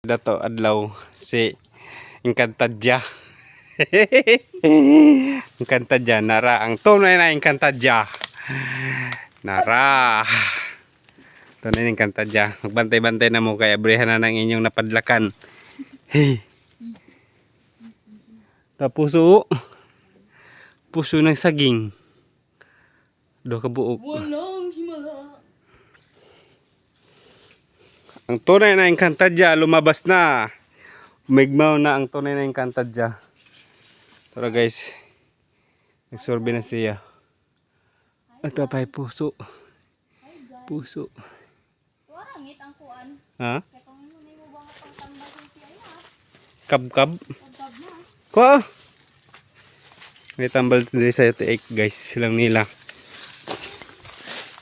Dato adlaw si Encantadia. Encantadia nara ang tunay na Encantadia. Nara. Tunay na Encantadia. Magbantay-bantay na mo kay abrihan na ng inyong napadlakan. Hey. Tapuso. Puso ng saging. Do ka buok. Ang tunay na Encantadia lumabas na. Umigmaw na ang tunay na Encantadia. Tara guys. Nagsorbe na siya. Ito pa ay puso. Puso. Warangit ang kuan. Ha? Kaya kung ano na mo bang pangtambal yung siya na. Kab-kab. Pagkab na. Ko. May tambal din sa tiik guys. Silang nila.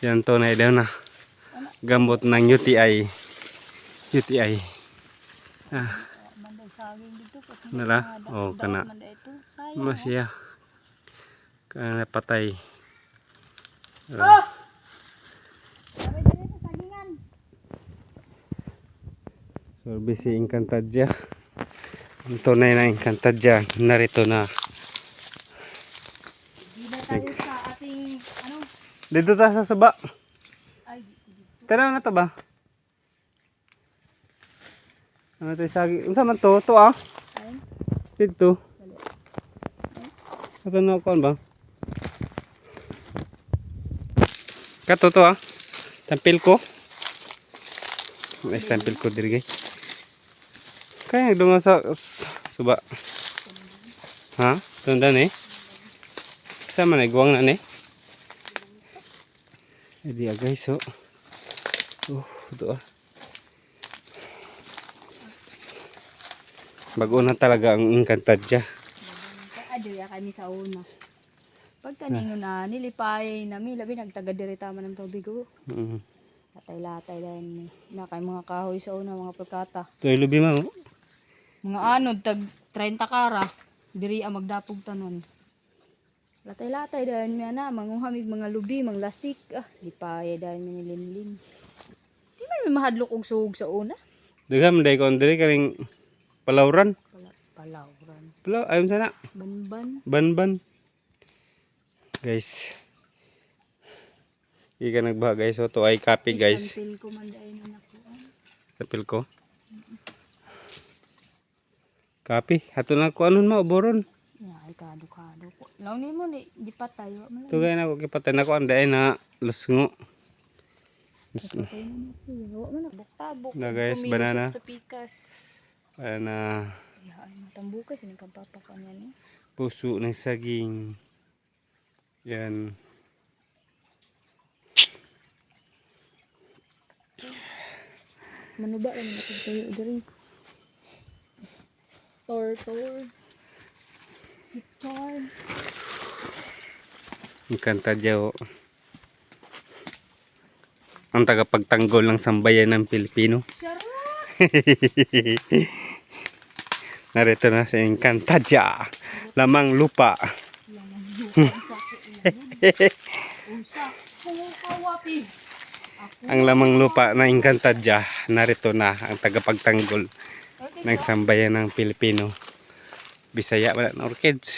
Yan tunay daw na. Gamot ng UTI. UTI. Ah. Manday saging dito. Nala? Oh, kana. Manday ito. Sayang. Ano siya? Kana patay. Oh! Sabi dito sa sagingan. Sorbe si Encantadia. Ang tunay na Encantadia. Narito na. Hindi na tayo sa ating ano. Dito tayo sa saba. Ay. Tanaw na to ba? Ano tayo sagi? Unsa man to? To ah? Ay. Dito. Dali. Ito na kuan ba? Kato to ah. Tampil ko. Nice tampil ko diri guys. Kaya dungo sa suba. Ha? Tundan eh. Sama na guwang na eh. Jadi guys so. Ito ah. Bago na talaga ang Encantadia. Adya kami sa una. Pagkaningo na nilipay nami labi nagtaga-diri tama ng tubig ko. Latay-latay din na kay mga kahoy sa una mga pagkata. Tuloy lubi mo. Mga anod tag 30 kara diri ang magdapog tanon. Latay-latay din mi ana manguhamig mga lubi, mga lasik lipay din mi nilimlim. Di man mi mahadlok og suog sa una. Dagam day kon diri kaning palawran. Palawran. Palaw ayon sana. Banban. Banban. Guys. Ika nagbaha guys. So to ay copy guys. Sampil ko man dai na nakuan. Tapil ko. Copy. Hato na ko anon mo boron. Ya ay kado-kado ko. Law ni mo ni di patay wa man. Tugay na ko kipatay na ko anday na lusngo. Patay na mo. Wa man buktabok. Na guys, Kumilos banana. sa pikas. Na Ya ay matambukas ni kapapakan yan eh. puso ng saging. Yan. Manuba lang natin tayo diri. Tor. Si Tor. Encantadia oh. Ang tagapagtanggol ng sambayan ng Pilipino. Sarap! Narito na si Encantadia. Lamang lupa. Unsa? Kawapi. Ang lamang lupa na Encantadia. Narito na ang tagapagtanggol ng sambayan ng Pilipino. Bisaya wala na orchids.